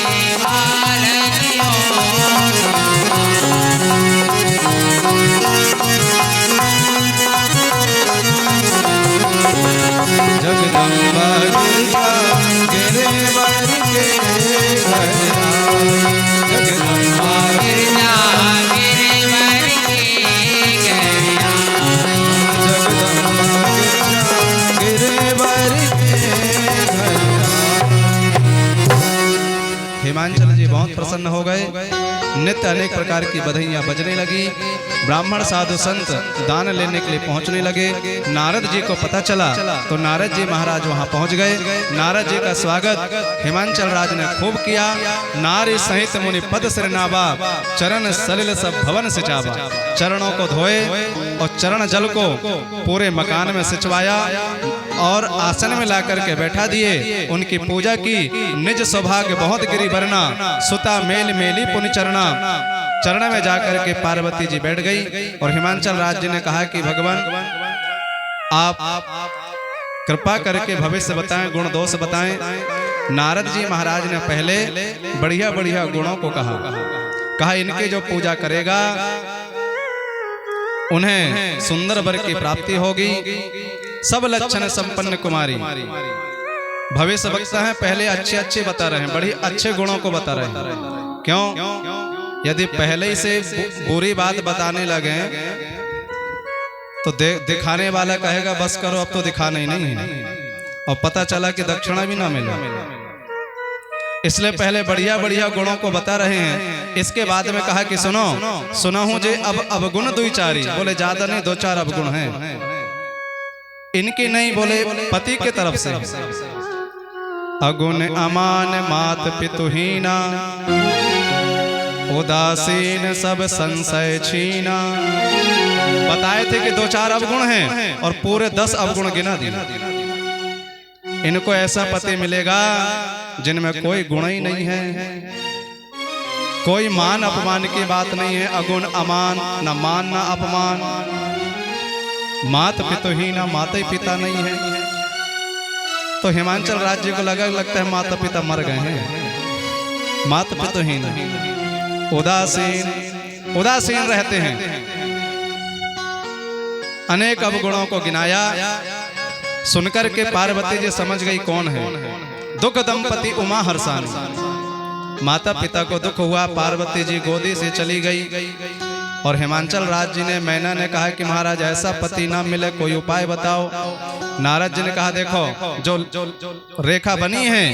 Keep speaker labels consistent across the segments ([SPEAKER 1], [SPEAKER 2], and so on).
[SPEAKER 1] जगदम्बा गिरजा गिरवर के घर आई। जगदम्बा गिरजा गिरवर के घर आई। जगदम्बा गिरजा गिरवर के घर आई। हिमांचल जी बहुत प्रसन्न हो गए। नित्य अनेक प्रकार की बधाइयां बजने लगी। ब्राह्मण साधु संत दान लेने के लिए पहुंचने लगे। नारद जी को पता चला तो नारद जी महाराज वहां पहुंच गए। नारद जी का स्वागत हिमांचल राज ने खूब किया। नारी सहित मुनि पद सिरनावा, चरण सलिल सब भवन सिंचावा। चरणों को धोए और चरण जल को पूरे मकान में सिंचवाया और आसन में ला करके बैठा दिए। उनकी पूजा की। निज सौभाग्य बहुत गिरी वरना, सुता मेल मेली पुनि चरणा। चरण में जाकर के पार्वती जी बैठ गई और हिमांचल राज जी ने कहा कि भगवान आप कृपा करके भविष्य बताएं, गुण दोष बताएं। नारद जी महाराज ने पहले बढ़िया बढ़िया गुणों को कहा इनके जो पूजा करेगा उन्हें सुंदर वर की प्राप्ति होगी। सब लक्षण संपन्न कुमारी। भविष्य वक्ता है, पहले अच्छे अच्छे बता रहे हैं, बड़ी अच्छे गुणों को बता रहे हैं। क्यों? यदि पहले ही से बुरी बात बताने लगे तो दिखाने वाला कहेगा बस करो, अब तो दिखाना ही नहीं है, और पता चला कि दक्षिणा भी ना मिला। इसलिए पहले बढ़िया बढ़िया गुणों को बता रहे हैं। इसके बाद में कहा कि सुना हूं जे अब अवगुण दुई चारी। बोले ज्यादा नहीं, दो चार अवगुण हैं। इनकी नहीं, बोले पति के तरफ से। अगुण अमान मात पितुहीना, उदासीन सब संशय छीना। बताए थे कि दो चार अवगुण हैं और पूरे 10 अवगुण गिना दिए। इनको ऐसा पति मिलेगा जिनमें कोई गुण ही नहीं है, कोई मान अपमान की बात नहीं है। अगुण अमान, न मान न अपमान। मात पितुहीना, माता पिता नहीं है। तो हिमांचल राज्य को लगता है माता पिता मर गए हैं। माता पितुहीन, उदासीन रहते हैं। अनेक अवगुणों को गिनाया। सुनकर के पार्वती जी समझ गई कौन है। दुख दंपति उमा हर्षानी। माता पिता को दुख हुआ, पार्वती जी गोदी से चली गई। और हिमांचल राज जी ने, मैना ने कहा कि महाराज ऐसा पति ना मिले, कोई उपाय बताओ। नारद जी ने कहा देखो, जो रेखा बनी है,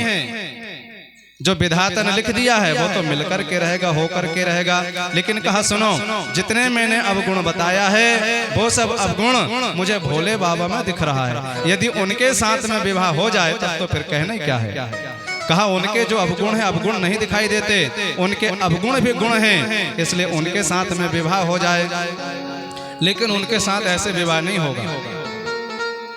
[SPEAKER 1] जो विधाता ने लिख दिया है वो तो मिलकर के रहेगा, होकर के रहेगा। लेकिन कहा सुनो, जितने मैंने अवगुण बताया है वो सब अवगुण मुझे भोले बाबा में दिख रहा है। यदि उनके साथ में विवाह हो जाए तब तो फिर कहना क्या है। कहा उनके जो अवगुण है, अवगुण नहीं दिखाई देते, उनके अवगुण भी गुण हैं, इसलिए उनके साथ में विवाह हो जाए। लेकिन उनके साथ ऐसे विवाह नहीं होगा,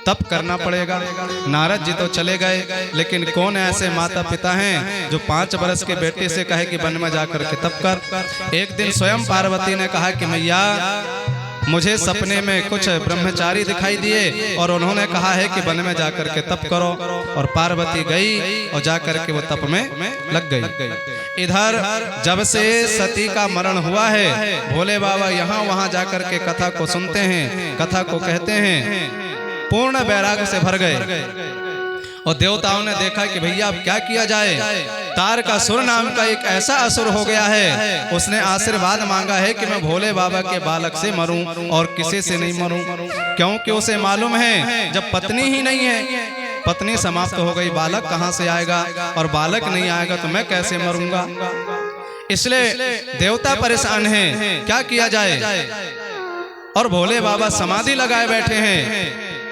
[SPEAKER 1] तप करना पड़ेगा। नारद जी तो चले गए, लेकिन कौन ऐसे माता पिता हैं जो 5 वर्ष के बेटे से कहे कि वन में जाकर के तप कर। एक दिन स्वयं पार्वती ने कहा कि मैया मुझे सपने में कुछ ब्रह्मचारी दिखाई दिए और उन्होंने कहा है कि वन में जाकर के तप करो। और पार्वती गई और जाकर के वो तप में लग गई। इधर जब से सती का मरण हुआ है, भोले बाबा यहाँ वहाँ जाकर के कथा को सुनते हैं, कथा को कहते हैं, पूर्ण वैराग्य से भर गए। और देवताओं ने देखा कि भैया अब क्या किया जाए। तारकासुर नाम का एक ऐसा असुर हो गया है, उसने आशीर्वाद मांगा है कि मैं भोले बाबा के बालक से मरूं और किसी से नहीं मरूं। क्योंकि उसे मालूम है जब पत्नी ही नहीं है, पत्नी समाप्त हो गई, बालक कहां से आएगा, और बालक नहीं आएगा तो मैं कैसे मरूंगा। इसलिए देवता परेशान हैं, क्या किया जाए। और भोले बाबा समाधि लगाए बैठे हैं।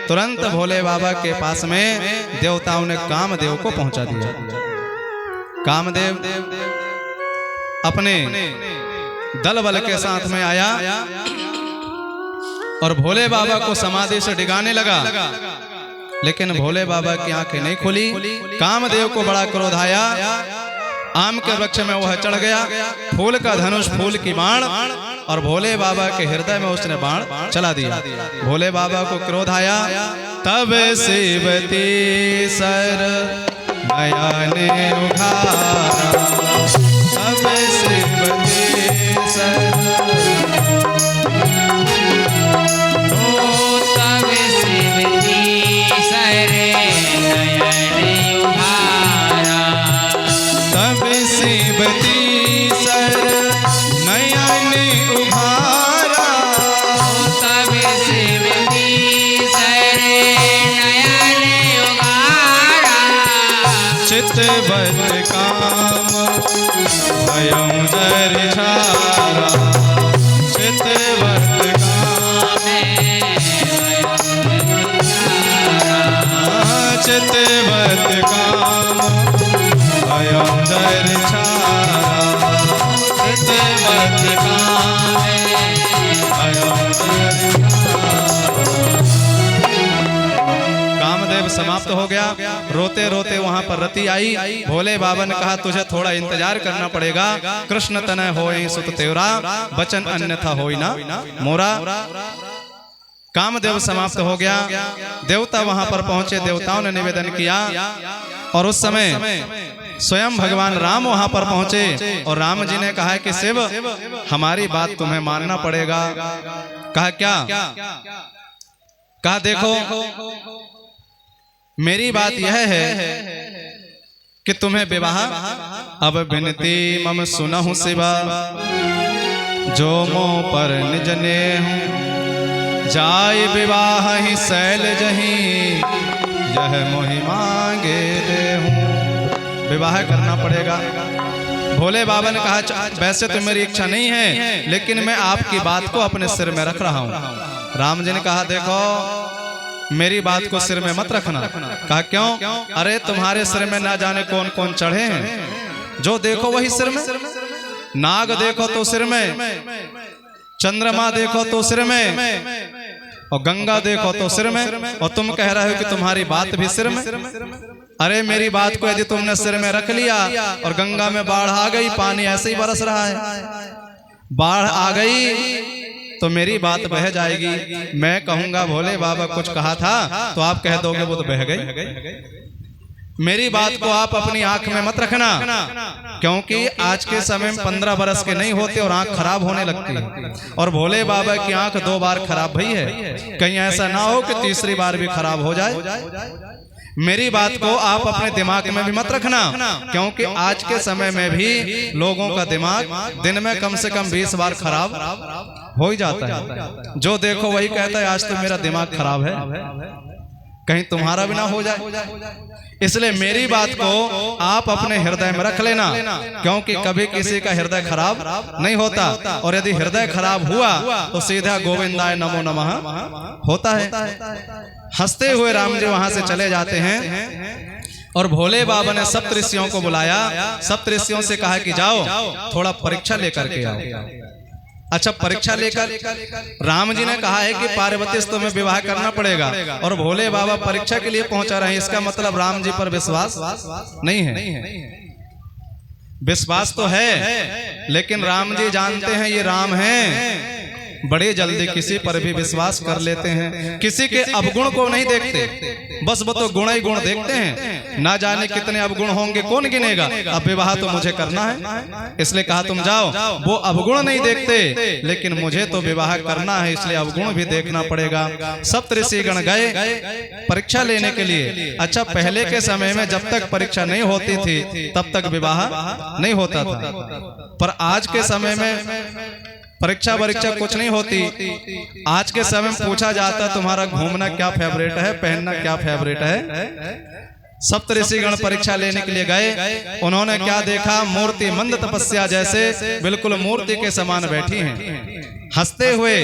[SPEAKER 1] तुरंत भोले बाबा के पास में देवताओं ने कामदेव को पहुंचा दिया। कामदेव अपने दल बल के साथ में आया और भोले बाबा को समाधि से डिगाने लगा। लेकिन भोले बाबा की आंखें नहीं खुली। कामदेव को बड़ा क्रोध आया। आम के वृक्ष में वह चढ़ गया, फूल का धनुष, फूल की बाण, और भोले बाबा के हृदय में उसने बाण चला दिया। भोले बाबा को क्रोध आया। तब शिवती सर नयन उघारा तब शिवती सर
[SPEAKER 2] तब शिवती सर नयन उघारा
[SPEAKER 1] तब शिवती सर नयन उघारा
[SPEAKER 2] तब शिवती सर नयन उघारा
[SPEAKER 1] चितवत काम भयं जर छारा चितवत काम चितवत काम भयं जर छारा चितवत काम भयं जर कामदेव समाप्त हो गया। रोते रोते वहां पर रति आई। भोले बाबा ने कहा तुझे थोड़ा इंतजार करना पड़ेगा। कृष्ण तनय होय सुत तेरा बचन अन्यथा होय ना मोरा। कामदेव समाप्त हो गया। देवता वहां पर पहुंचे। देवताओं ने निवेदन किया और उस समय स्वयं भगवान राम वहां पर पहुंचे और राम जी ने कहा कि शिव हमारी बात तुम्हें मानना पड़ेगा। कहा क्या? कहा देखो मेरी बात यह है कि तुम्हें विवाह अब विनती मम सुनहु शिवा जो मोह पर निज ने जाय विवाह ही शैल जही यह मोहि मांगे दे हूँ। विवाह करना पड़ेगा। भोले बाबा ने कहा वैसे तो मेरी इच्छा नहीं है लेकिन मैं आपकी बात को अपने सिर में रख रहा हूँ। राम जी ने कहा देखो मेरी बात को सिर में मत रखना। कहा क्यों? अरे तुम्हारे सिर में ना जाने कौन कौन चढ़े हैं। जो देखो वही सिर में। नाग देखो तो सिर में, चंद्रमा देखो तो सिर में और गंगा देखो तो सिर में और तुम कह रहे हो कि तुम्हारी बात भी सिर में। अरे मेरी बात को यदि तुमने सिर में रख लिया और गंगा में बाढ़ आ गई, पानी ऐसे ही बरस रहा है, बाढ़ आ गई तो मेरी बात बह जाएगी। मैं कहूंगा भोले बाबा कुछ कहा था तो आप कह दोगे वो तो बह गई। मेरी बात को आप अपनी आंख में मत रखना क्योंकि आज के समय में 15 बरस के नहीं होते और आंख खराब होने लगती है। और भोले बाबा की आंख 2 बार खराब भई है, कहीं ऐसा ना हो कि तीसरी बार भी खराब हो जाए। मेरी बात को आप अपने दिमाग में भी मत रखना क्योंकि आज के समय में भी लोगों का दिमाग दिन में कम से कम 20 बार खराब हो ही जाता है। जो देखो वही कहता है आज तो मेरा दिमाग खराब है, कहीं तुम्हारा भी ना हो जाए। इसलिए मेरी बात को आप अपने हृदय में रख लेना क्योंकि कभी किसी का हृदय खराब नहीं होता और यदि हृदय खराब हुआ तो सीधा गोविंदाय नमो नमः होता है। हंसते हुए राम जी वहां से चले जाते हैं और भोले बाबा ने सप्तऋषियों को बुलाया। सप्तऋषियों से कहा कि जाओ थोड़ा परीक्षा लेकर के आओ। अच्छा परीक्षा लेकर राम जी ने कहा है कि पार्वती से तुम्हें विवाह करना पड़ेगा और भोले बाबा परीक्षा के लिए पहुंचा रहे हैं। इसका मतलब राम जी पर विश्वास नहीं है। विश्वास तो है लेकिन राम जी जानते हैं ये राम हैं, बड़े जल्दी किसी पर भी विश्वास कर लेते हैं। किसी के अवगुण को नहीं देखते, बस वो तो गुण ही गुण देखते हैं। ना जाने कितने अवगुण होंगे कौन गिनेगा। अब विवाह तो मुझे करना है इसलिए कहा तुम जाओ। वो अवगुण नहीं देखते लेकिन मुझे तो विवाह करना है इसलिए अवगुण भी देखना पड़ेगा। सप्तऋषि गण गए परीक्षा लेने के लिए। अच्छा पहले के समय में जब तक परीक्षा नहीं होती थी तब तक विवाह नहीं होता था, पर आज के समय में परीक्षा कुछ नहीं होती। आज के समय में पूछा जाता है तुम्हारा घूमना क्या फेवरेट है, पहनना क्या फेवरेट है। सप्तऋषि गण परीक्षा लेने के लिए गए। उन्होंने क्या देखा, मूर्ति मंद तपस्या जैसे बिल्कुल मूर्ति के समान बैठी हैं। हंसते हुए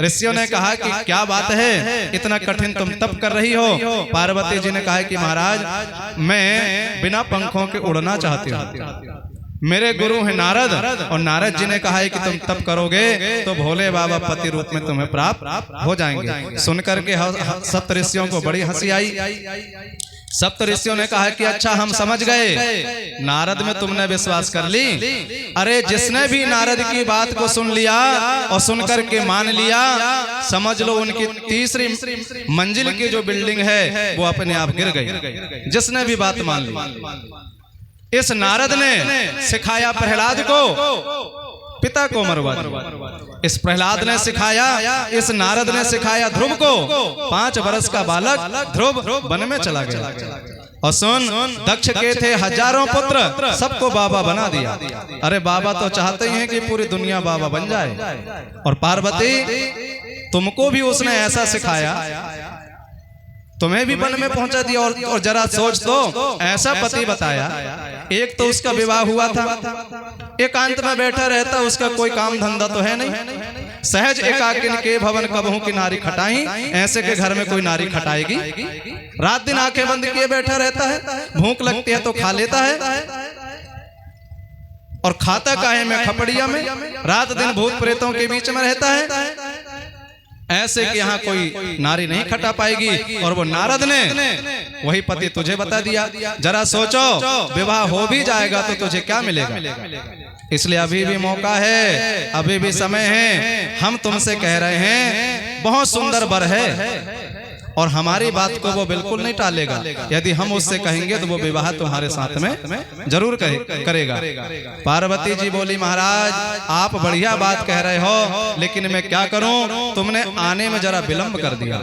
[SPEAKER 1] ऋषियों ने कहा कि क्या बात है, इतना कठिन तुम तप कर रही हो। पार्वती जी ने कहा कि महाराज मैं बिना पंखों के उड़ना चाहती हूँ। मेरे गुरु हैं नारद और नारद जी ने कहा है कि तुम तप करोगे तो भोले बाबा पति रूप में तुम्हें प्राप्त हो जाएंगे। सुनकर के सप्तऋषियों को बड़ी हंसी आई। सप्त ऋषियों ने कहा कि अच्छा हम समझ गए, नारद में तुमने विश्वास कर ली। अरे जिसने भी नारद की बात को सुन लिया और सुनकर के मान लिया, समझ लो उनकी तीसरी मंजिल की जो बिल्डिंग है वो अपने आप गिर गई। जिसने भी बात मान ली। इस नारद ने सिखाया प्रहलाद को, पिता को मरवा दिया। इस प्रहलाद ने सिखाया, इस नारद ने सिखाया ध्रुव को। 5 वर्ष का बालक ध्रुव वन में चला गया। और सुन, दक्ष के थे हजारों पुत्र, सबको बाबा बना दिया। अरे बाबा तो चाहते ही हैं कि पूरी दुनिया बाबा बन जाए। और पार्वती, तुमको भी उसने ऐसा सिखाया, तुम्हें भी वन में पहुंचा दिया। और जरा सोच तो, ऐसा पति बताया। एक तो उसका विवाह हुआ था, एकांत में बैठा रहता, उसका कोई काम धंधा तो है नहीं। सहज एकाकिन के भवन कबहू की नारी खटाई, ऐसे के घर में कोई नारी खटाएगी? रात दिन आंखें बंद किए बैठा रहता है, भूख लगती है तो खा लेता है। और खाता काहे में? खपड़िया में। रात दिन भूत प्रेतों के बीच में रहता है, ऐसे कि यहाँ कोई नारी नहीं खटा पाएगी। और वो नारद ने वही पति तुझे बता दिया। जरा सोचो, विवाह हो भी जाएगा तो तुझे क्या मिलेगा? इसलिए अभी भी मौका है, अभी भी समय है। हम तुमसे कह रहे हैं, बहुत सुंदर वर है और हमारी बात को वो बिल्कुल नहीं टालेगा। यदि हम उससे कहेंगे तो वो विवाह तुम्हारे साथ में जरूर करेगा। पार्वती जी बोली, महाराज आप बढ़िया बात कह रहे हो, लेकिन मैं क्या करूं? तुमने आने में जरा विलंब कर दिया।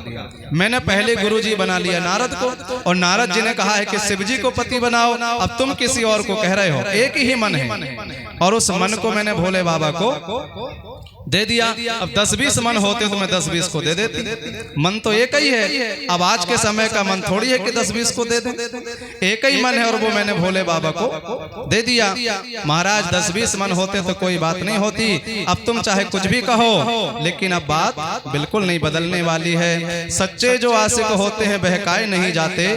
[SPEAKER 1] मैंने पहले गुरुजी बना लिया नारद को, और नारद जी ने कहा है कि शिव जी को पति बनाओ। अब तुम किसी और को कह रहे हो। एक ही मन है, और उस मन को मैंने भोले बाबा को दे दिया। अब 10-20 मन होते तो मैं 10-20 को दे देती। मन तो एक ही है। अब आज के समय का मन थोड़ी है कि 10-20 को दे दें। एक ही मन है और वो मैंने भोले बाबा को दे दिया। महाराज 10-20 मन होते तो कोई बात नहीं होती। अब तुम चाहे कुछ भी कहो, लेकिन अब बात बिल्कुल नहीं बदलने वाली है। सच्चे जो आशिक होते हैं बहकाए नहीं जाते,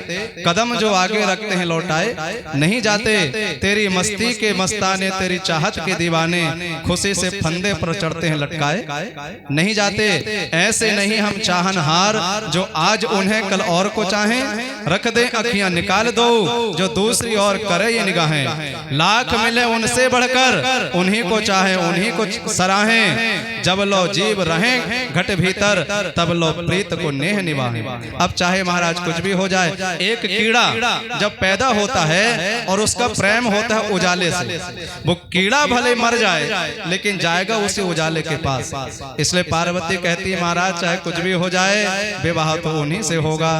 [SPEAKER 1] कदम जो आगे रखते हैं लौटाए नहीं जाते। तेरी मस्ती के मस्ताने, तेरी चाहत के दीवाने, खुशी से फंदे पर चढ़ते हैं लटकाए नहीं जाते। ऐसे नहीं हम चाहनहार, जो आज उन्हें कल और को चाहें। रख दे अखियां निकाल दो, जो दूसरी ओर करे ये निगाहें। लाख मिले उनसे बढ़कर, उन्हीं को चाहे उन्हीं को सराहें। जब लो जीव रहें घट भीतर, तब लो प्रीत को नेह निभाएं। अब चाहे महाराज कुछ भी हो जाए, एक कीड़ा जब पैदा होता है और उसका प्रेम होता है उजाले से, वो कीड़ा भले मर जाए लेकिन जाएगा उसी उजाले के पास। इसलिए पार्वती कहती है, महाराज चाहे कुछ भी हो जाए, विवाह तो उन्हीं से होगा।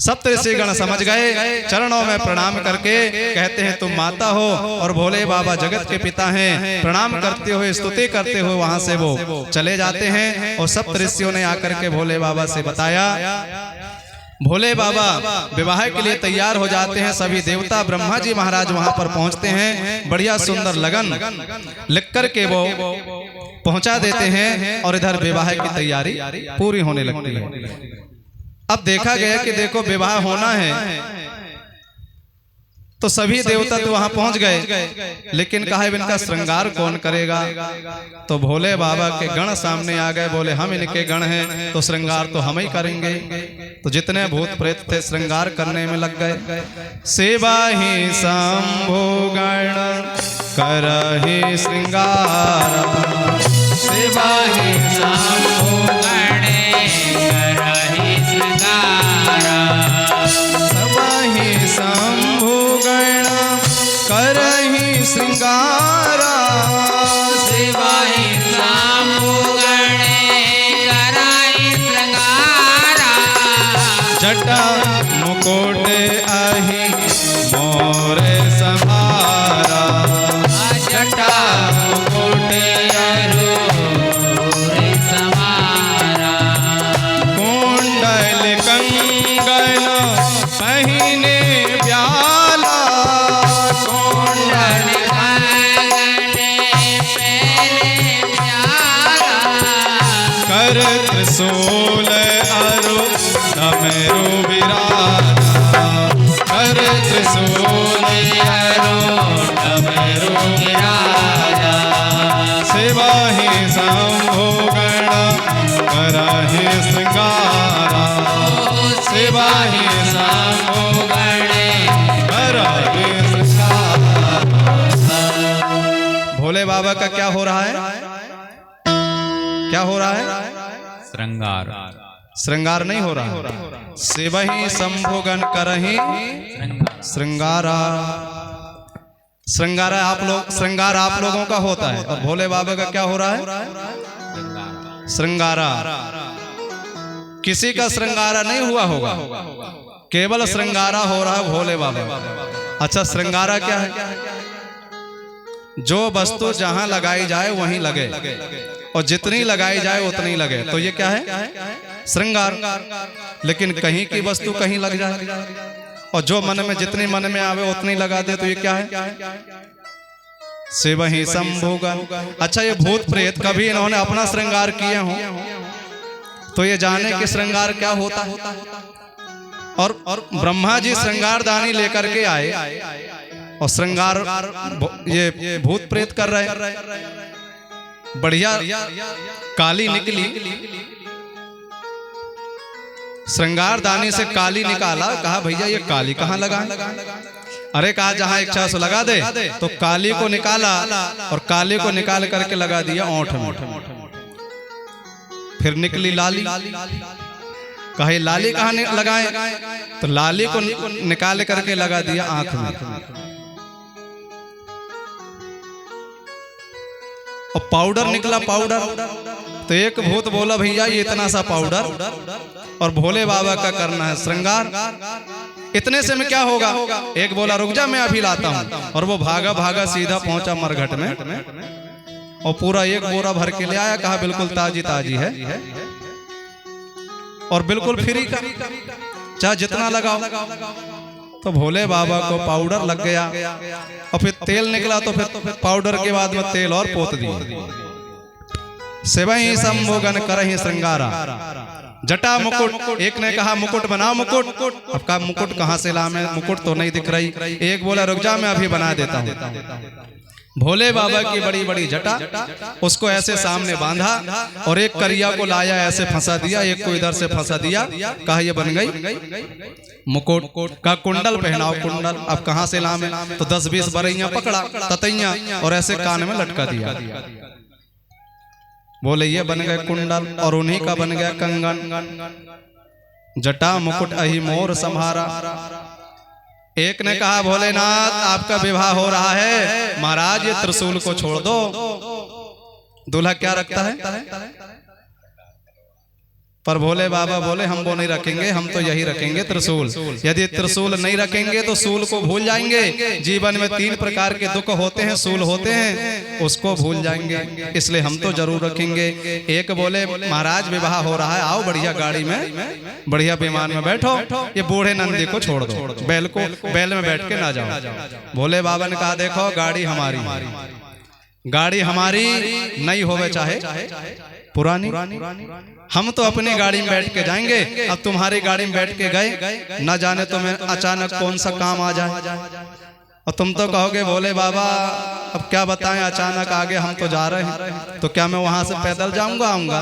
[SPEAKER 1] सप्तऋषिगण समझ गए, चरणों में प्रणाम करके कहते हैं तुम माता हो और भोले बाबा जगत के पिता हैं। प्रणाम करते हुए स्तुति करते हुए वहां से वो चले जाते हैं। और सप्तऋषियों ने आकर के भोले बाबा से बताया। भोले बाबा विवाह के लिए तैयार हो जाते हैं। सभी देवता ब्रह्मा जी महाराज वहां पर पहुंचते हैं। बढ़िया सुंदर लगन लिख करके वो पहुंचा देते हैं और इधर विवाह की तैयारी पूरी होने लगती है। अब देखा गया कि देखो विवाह होना है तो सभी देवता तो वहां पहुंच गए, लेकिन कहा इनका श्रृंगार कौन करेगा? तो भोले बाबा के गण सामने आ गए। बोले हम इनके गण हैं तो श्रृंगार तो हम ही करेंगे। तो जितने भूत प्रेत थे श्रृंगार करने में लग गए। सेवा ही शंभु गण करहि श्रृंगार,
[SPEAKER 2] सेवा ही शंभु गण करहि श्रृंगार।
[SPEAKER 1] सेवा ही शंभु गण करहि श्रृंगार।
[SPEAKER 2] सेवा ही शंभु गण करहि श्रृंगार।
[SPEAKER 1] जटा मुकुट आहि मोरे संभारा,
[SPEAKER 2] जटा मुकुट अरुरे समारा।
[SPEAKER 1] कुंडल कंगन पहिने ब्याला,
[SPEAKER 2] कुंडल कंगन पहने प्याला।
[SPEAKER 1] कर त्रिशूल अरु डमरू विराजा, कर त्रिशूल
[SPEAKER 2] अरु डमरू विराजा।
[SPEAKER 1] सेवा ही शंभु गण करहि श्रृंगारा, सेवा ही शंभु बाबा का क्या हो रहा है? क्या हो रहा है?
[SPEAKER 2] श्रृंगार
[SPEAKER 1] श्रृंगार नहीं हो रहा है। सेवहि संभोगन करहि श्रृंगारा। श्रृंगार आप लोगों का होता है, और भोले बाबा का क्या हो रहा है? श्रृंगारा। किसी का श्रृंगारा नहीं हुआ होगा, केवल श्रृंगारा हो रहा है भोले बाबा। अच्छा, श्रृंगारा क्या है? जो वस्तु जहां लगाई जाए वहीं लगे, और जितनी लगाई जाए उतनी लगे, तो ये क्या है? श्रृंगार। लेकिन कहीं की वस्तु कहीं लग जाए, और जो मन में जितनी मन में आवे उतनी लगा दे, तो ये क्या है? सेवहि संभोगन। अच्छा, ये भूत प्रेत कभी इन्होंने अपना श्रृंगार किए हों तो ये जाने कि श्रृंगार क्या होता है। और ब्रह्मा जी श्रृंगार दानी लेकर के आए, और श्रृंगार ये भूत प्रेत कर रहे। बढ़िया काली निकली, श्रृंगार दानी से काली निकाला। कहा भैया ये काली कहाँ लगा? अरे कहा जहां इच्छा से लगा दे। तो काली को निकाला, और काली को निकाल करके लगा दिया ओंठ में। फिर निकली लाली। कहा ये लाली कहाँ लगाए? तो लाली को निकाल करके लगा दिया आंख में। और पाउडर निकला, पाउडर। तो एक भूत बोला भैया ये इतना सा पाउडर, और भोले बाबा का करना है श्रृंगार, इतने से में क्या होगा? एक बोला रुक जा मैं अभी लाता हूं, और वो भागा भागा सीधा पहुंचा मरघट में, और पूरा एक बोरा भर के ले आया। कहा बिल्कुल ताजी ताजी है, और बिल्कुल फ्री का, चाहे जितना लगाओ। तो भोले बाबा को पाउडर लग गया, और फिर तेल निकला, तो फिर पाउडर के बाद में तेल और पोत दिया। सेवहि संभोगन करहि श्रृंगारा। जटा मुकुट, एक ने कहा मुकुट बनाओ मुकुट। अब कहा मुकुट कहाँ से लाऊं मैं? मुकुट तो नहीं दिख रही। एक बोला रुक जा मैं अभी बना देता हूँ। भोले बाबा की बड़ी बड़ी जटा, उसको ऐसे सामने बांधा, और एक करिया को लाया ऐसे फंसा दिया, एक को इधर से फंसा दिया। कहा ये बन गई मुकुट। का कुंडल पहनाओ, कुंडल। अब कहाँ से लाऊं मैं? तो 10-20 बरैया पकड़ा, ततैया, और ऐसे कान में लटका दिया। बोले ये बन गए कुंडल, और उन्हीं का बन गया कंगन। जटा मुकुट अहि मोर सम्हारा। एक ने कहा भोलेनाथ आपका विवाह हो रहा है, महाराज ये त्रिशूल को छोड़ दो। दूल्हा क्या रखता है? पर भोले बाबा बोले हम वो नहीं रखेंगे, हम तो यही रखेंगे त्रिशूल। यदि त्रिशूल नहीं रखेंगे तो शूल को भूल जाएंगे। जीवन में 3 प्रकार के दुख होते हैं, शूल होते हैं, उसको भूल जाएंगे, इसलिए हम तो जरूर रखेंगे। एक बोले महाराज विवाह हो रहा है, आओ बढ़िया गाड़ी में, बढ़िया विमान में बैठो, ये बूढ़े नंदी को छोड़ दो, बैल में बैठ के ना जाओ। भोले बाबा ने कहा देखो गाड़ी हमारी नहीं होवे चाहे पुरानी, हम तो अपनी गाड़ी में बैठ के जाएंगे। अब तुम्हारी गाड़ी में बैठ के गए, न जाने तुम्हें अचानक कौन सा काम आ जाए, और तुम तो कहोगे भोले बाबा अब क्या बताएं, अचानक आगे हम तो जा रहे हैं, तो क्या मैं वहां से पैदल जाऊंगा आऊंगा?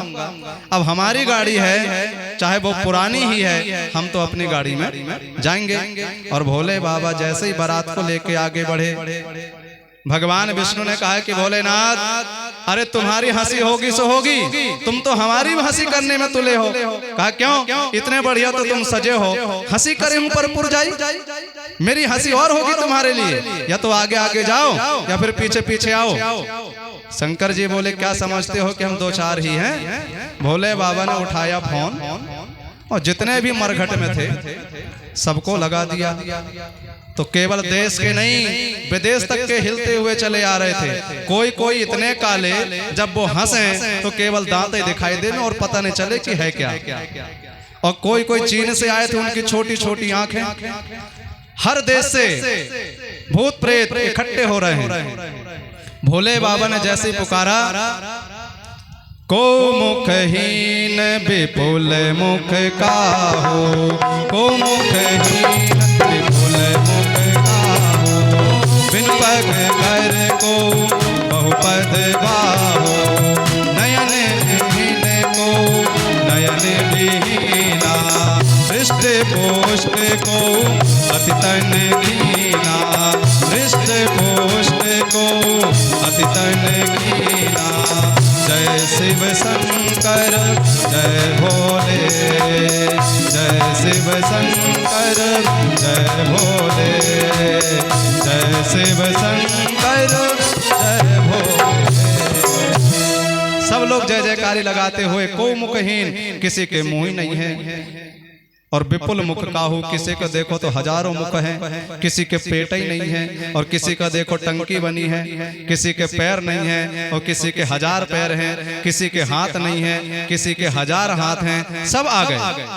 [SPEAKER 1] अब हमारी गाड़ी है, चाहे वो पुरानी ही है, हम तो अपनी गाड़ी में जाएंगे। और भोले बाबा जैसे ही बारात को लेके आगे बढ़े, भगवान विष्णु ने कहा कि भोलेनाथ अरे तुम्हारी हंसी होगी सो होगी, तुम तो हमारी हंसी करने में तुले हो। कहा क्यों? इतने बढ़िया तो तुम सजे हो, हंसी करे मुंह पर पुर जाई, मेरी हंसी और होगी तुम्हारे लिए, या तो आगे आगे जाओ या फिर पीछे पीछे आओ। शंकर जी बोले क्या समझते हो कि हम 2-4 ही हैं? भोले बाबा ने उठाया फोन और जितने भी मरघट में थे सबको लगा दिया। तो केवल देश के नहीं विदेश तक के हिलते हुए चले आ रहे थे। कोई इतने काले जब वो हंसे तो केवल दांत ही दिखाई दे और पता नहीं चले कि है क्या। और कोई चीन से आए थे, उनकी छोटी छोटी आंखें। हर देश से भूत प्रेत इकट्ठे हो रहे हैं। भोले बाबा ने जैसे ही पुकारा, को मुखहीन विपुल मुख काहो, को मुखहीन विपुल मुख काहो, बिन पग कर को बहुपद बाहो, नयन विहीन को नयन विहीना, हृष्ट पोष्ट को अति तन कीना, हृष्ट पोष्ट को अति तन शंकर जय भोले, जय शिव शंकर जय भोले, जय शिव शंकर जय भोले। सब लोग जय जयकारी लगाते हुए, को मुखहीन किसी के मुंह ही नहीं है, और विपुल मुख काहू किसी को देखो तो हजारों मुख हैं, किसी के पेट ही नहीं है, और किसी का देखो टंकी बनी है, किसी के पैर नहीं है और किसी के 1000 पैर हैं, किसी के हाथ नहीं है, किसी के 1000 हाथ हैं, सब आ गए।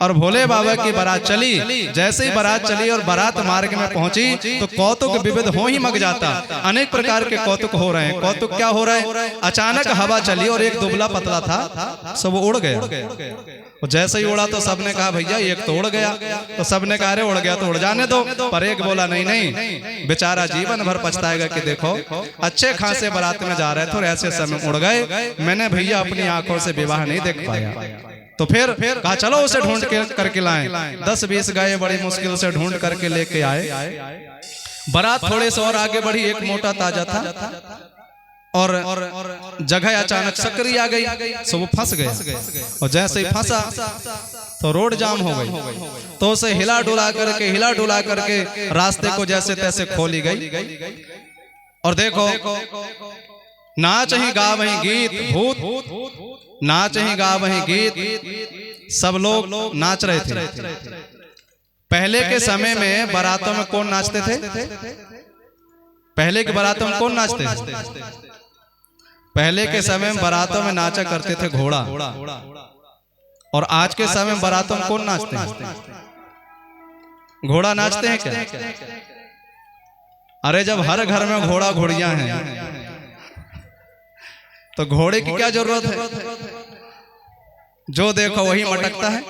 [SPEAKER 1] और भोले बाबा की बारात चली। जैसे ही बारात चली और बारात मार्ग में पहुंची तो कौतुक विविध हो ही मग जाता। अनेक प्रकार के कौतुक हो रहे हैं। कौतुक क्या हो रहा है? अचानक हवा चली और एक दुबला पतला था, सब उड़ गया। और जैसे ही उड़ा तो सबने कहा भैया एक तो उड़ गया, तो सबने कहा अरे उड़ गया तो उड़ जाने दो। पर एक बोला नहीं नहीं, बेचारा जीवन भर पछताएगा कि देखो अच्छे खासे बारात में जा रहे थे और ऐसे समय उड़ गए, मैंने भैया अपनी आंखों से विवाह नहीं देख पाया। तो फिर कहा चलो उसे ढूंढ के करके लाएं। 10-20 गए, बड़ी मुश्किल से ढूंढ करके लेके आए। बारात थोड़े से और आगे बढ़ी, एक मोटा ताजा था और जगह अचानक सकरी आ गई, सो वो फंस गया। और जैसे ही फंसा तो रोड जाम हो गई, तो उसे हिला डुला करके रास्ते को जैसे तैसे खोली गई। और देखो नाच ही गा वही गीत, भूत नाच ही गा वही गीत, सब लोग नाच रहे थे। पहले के समय में बारातों में कौन नाचते थे? पहले के बारातों में कौन नाचते थे? पहले के समय में बारातों में नाचा करते थे घोड़ा। और आज के समय में बारातों में कौन नाचते हैं? घोड़ा नाचते हैं क्या? अरे जब हर घर में घोड़ा घोड़ियां हैं तो घोड़े की क्या जरूरत है? जो देखो वही मटकता है।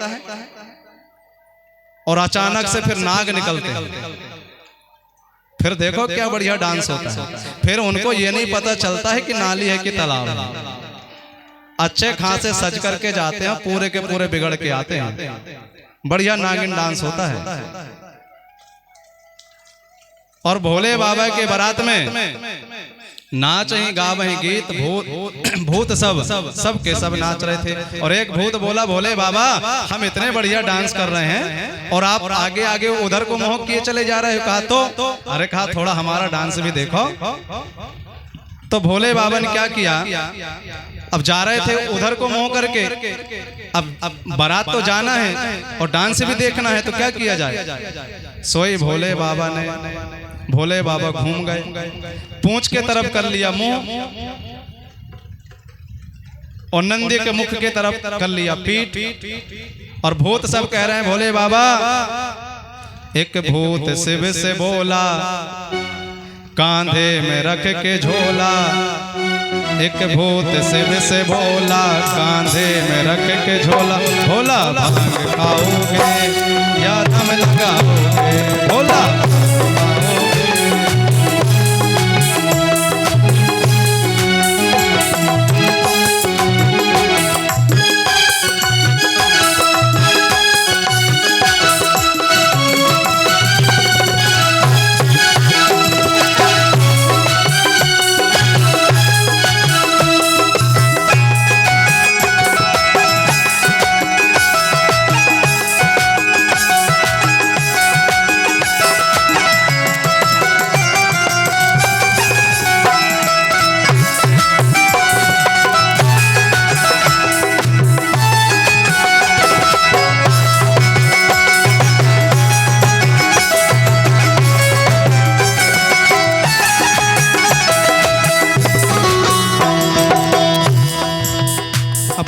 [SPEAKER 1] और अचानक से फिर नाग निकलते हैं। फिर देखो क्या बढ़िया डांस होता है। फिर उनको ये नहीं पता चलता है कि नाली है कि तालाब है। अच्छे खासे सज करके जाते हैं, पूरे के पूरे बिगड़ के आते हैं। बढ़िया नागिन डांस होता है। और भोले बाबा के बारात में नाच ही गा वही गीत, भूत सब के सब नाच रहे थे। और एक भूत बोला भोले बाबा हम इतने बढ़िया डांस कर रहे हैं और आप आगे आगे उधर को मोह किए चले जा रहे हो। कहा तो अरे कहा थोड़ा हमारा डांस भी देखो। तो भोले बाबा ने क्या किया, अब जा रहे थे उधर को मोह करके, अब बारात तो जाना है और डांस भी देखना है, तो क्या किया जाए? सोई भोले बाबा ने, भोले बाबा घूम गए, पूंछ के तरफ कर लिया मुंह और नंदी के मुख के तरफ कर लिया पीठ। और भूत सब कह रहे हैं भोले बाबा। एक भूत शिव से बोला कांधे में रख के झोला, एक भूत शिव से बोला कांधे में रख के झोला, भोला भांग खाओगे या दम लगाओगे, भोला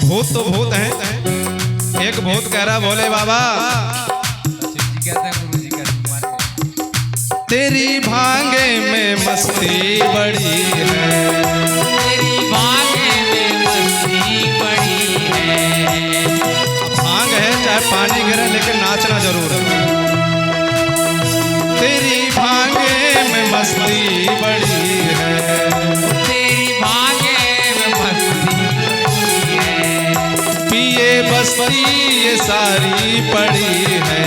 [SPEAKER 1] भूत तो भूत है। एक भूत कह रहा भोले बाबा तेरी भांगे में मस्ती बड़ी है,
[SPEAKER 2] तेरी भांगे में मस्ती बड़ी है।
[SPEAKER 1] भांग है चाहे पानी गिरे लेकिन नाचना जरूर है। तेरी भांगे में मस्ती बड़ी है,
[SPEAKER 2] तेरी भांगे में मस्ती बड़ी है।
[SPEAKER 1] पिए बस्ती ये सारी पड़ी है,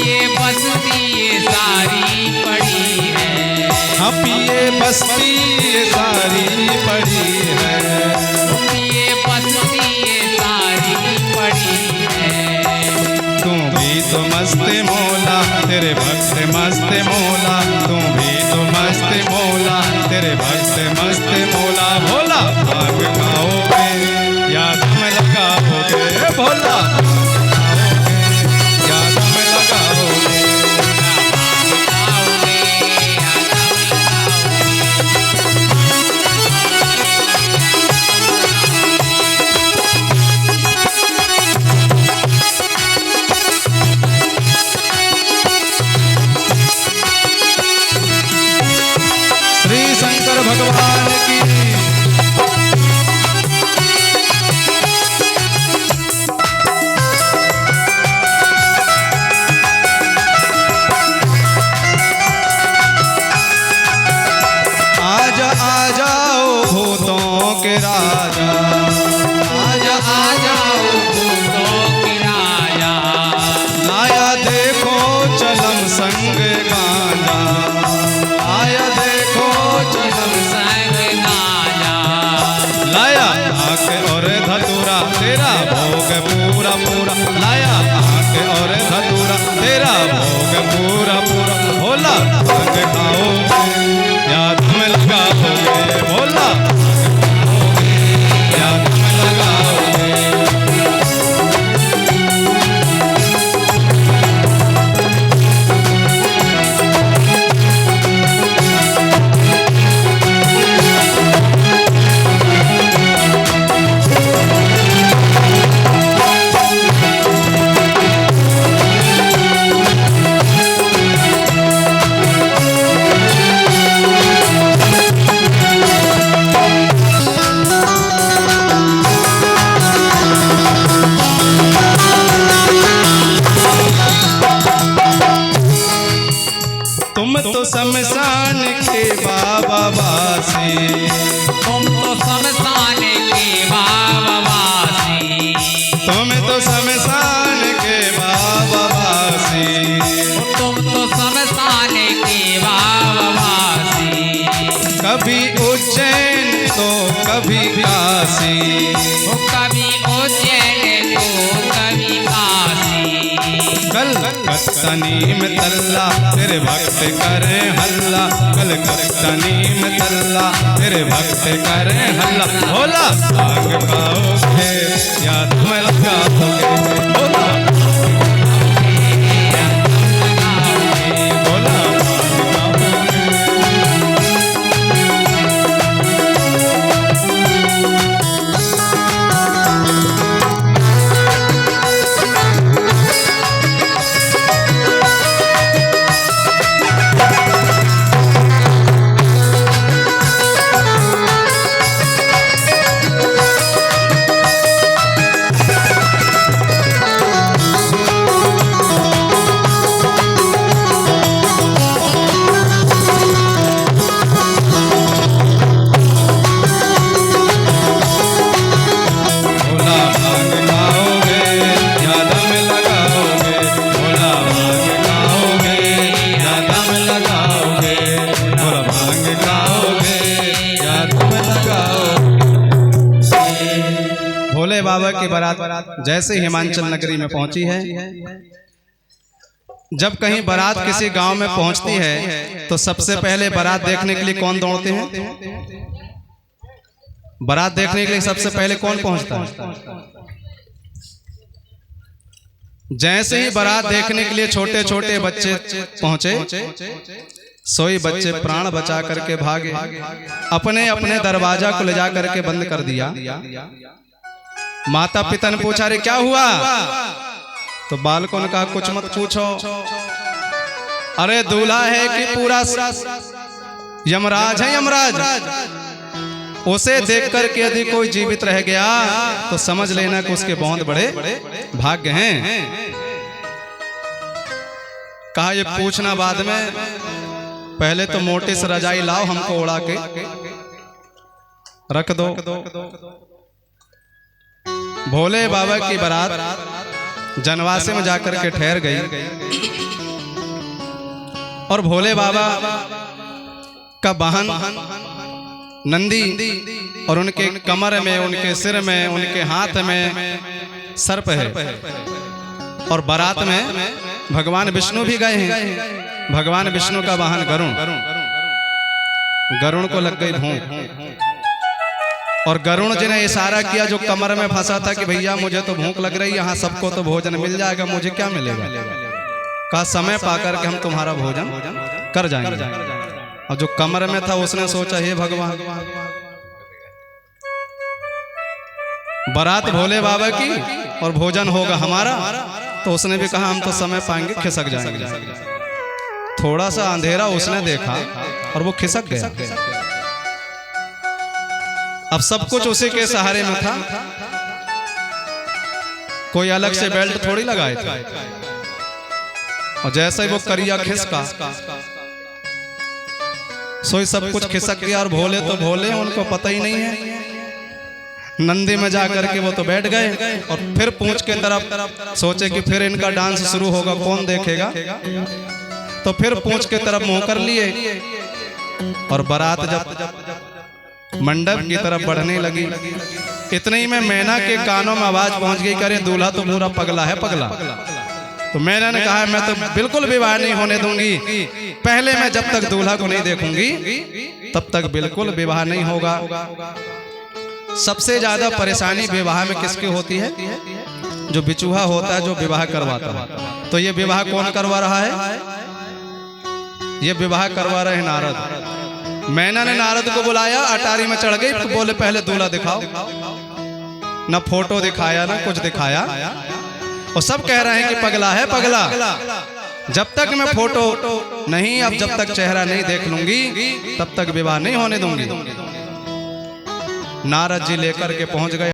[SPEAKER 2] ये बस्ती ये सारी पड़ी है।
[SPEAKER 1] हाँ पिए बस्ती ये सारी पड़ी है,
[SPEAKER 2] ये बस्ती
[SPEAKER 1] मस्त मौला तेरे भक्त मस्त मौला, तू भी तो मस्त मौला तेरे भक्त मस्त मौला। भोला भांग खाओगे या दम लगाओगे, भोला या दम लगाओगे। श्री शंकर भगवान की। आजा आ जाओ भूतों के राजा,
[SPEAKER 2] आजा आ जाओ भूतों के राजा,
[SPEAKER 1] लाया देखो चलम संग गांजा, आया देखो
[SPEAKER 2] हम संग गाजा।
[SPEAKER 1] लाया आके और धतूरा तेरा भोग पूरा पूरा, लाया आके और धतूरा तेरा भोग पूरा पूरा। भोला भांग खाओगे या दम लगाओगे, भोला या दम लगाओगे। तुम तो शमशान के बाबा वासी,
[SPEAKER 2] तुम तो शमशान के बाबावासी,
[SPEAKER 1] तुम तो शमशान के बाबा वासी।
[SPEAKER 2] तुम तो शमशान के बाबावासी,
[SPEAKER 1] कभी उज्जैन तो कभी काशी,
[SPEAKER 2] कभी उज्जैन तो कभी काशी।
[SPEAKER 1] कलकत्ता नीम तल्ला तेरे भक्त करे हल्ला, कलकत्ता नीम तल्ला तेरे भक्त करे हल्ला। भोला भांग खाओगे या दम लगाओगे, भोला भोला भांग खाओगे। भोले बाबा की बारात जैसे हिमाचल नगरी में पहुंची है, जब कहीं बारात किसी गांव में पहुंचती है तो सबसे पहले बारात देखने के लिए कौन दौड़ते हैं? बारात देखने के लिए सबसे पहले कौन पहुंचता है? जैसे ही बारात देखने के लिए छोटे छोटे बच्चे पहुंचे, सोई बच्चे प्राण बचा करके भागे, अपने अपने दरवाजा को ले जा करके बंद कर दिया। माता पिता ने पूछा, रे क्या हुआ? तो बालकों ने कहा, कुछ मत पूछो, अरे दूल्हा है कि पूरा यमराज है, यमराज। उसे देख करके यदि कोई जीवित रह गया तो समझ लेना कि उसके बहुत बड़े भाग्य हैं। कहा ये पूछना बाद में, पहले तो मोटे से रजाई लाओ, हमको उड़ा के रख दो। भोले बाबा की बारात जनवासे में जाकर के ठहर गई और भोले बाबा का वाहन नंदी और उनके कमर में, उनके सिर में, उनके हाथ में सर्प है और बारात में भगवान विष्णु भी गए हैं। भगवान विष्णु का वाहन गरुण, गरुण को लग गई भूख, और गरुण जी ने इशारा किया जो कमर में फंसा था कि भैया मुझे तो भूख लग रही, यहाँ सबको तो भोजन मिल जाएगा, मुझे क्या मिलेगा। कहा समय पाकर के हम तुम्हारा भोजन कर जाएंगे। और जो कमर में था उसने सोचा हे भगवान, बारात भोले बाबा की और भोजन होगा हमारा, तो उसने भी कहा हम तो समय पाएंगे, खिसक जाएंगे। थोड़ा सा अंधेरा उसने देखा और वो खिसक गया। अब सब कुछ उसी के सहारे में था, कोई अलग से बेल्ट थोड़ी लगाए थे। और जैसे ही वो करिया खिसका, सोई सब कुछ खिसक गया। और भोले तो भोले, उनको पता ही नहीं है। नंदी में जाकर के वो तो बैठ गए और फिर पूंछ के तरफ सोचे कि फिर इनका डांस शुरू होगा, कौन देखेगा। तो फिर पूंछ के तरफ मुंह कर लिए। और बारात जब मंडप की तरफ बढ़ने लगी, इतने ही में मैना के कानों में आवाज पहुंच गई, करे दूल्हा तो पूरा पगला है, पगला। तो मैना ने कहा मैं तो बिल्कुल विवाह नहीं होने दूंगी, पहले मैं जब तक दूल्हा को नहीं देखूंगी तब तक बिल्कुल विवाह नहीं होगा। सबसे ज्यादा परेशानी विवाह में किसकी होती है? जो बिचूहा होता है, जो विवाह करवाता है। तो ये विवाह कौन करवा रहा है? ये विवाह करवा रहे हैं नारद। मैना ने नारद को बुलाया, अटारी में चढ़ गई, तो बोले पहले दूल्हा दिखाओ। ना फोटो दिखाया ना कुछ दिखाया, और सब कह रहे हैं कि पगला है, पगला। जब तक मैं फोटो नहीं, अब जब तक चेहरा नहीं देख लूंगी तब तक विवाह नहीं होने दूंगी। नारद जी लेकर के पहुंच गए।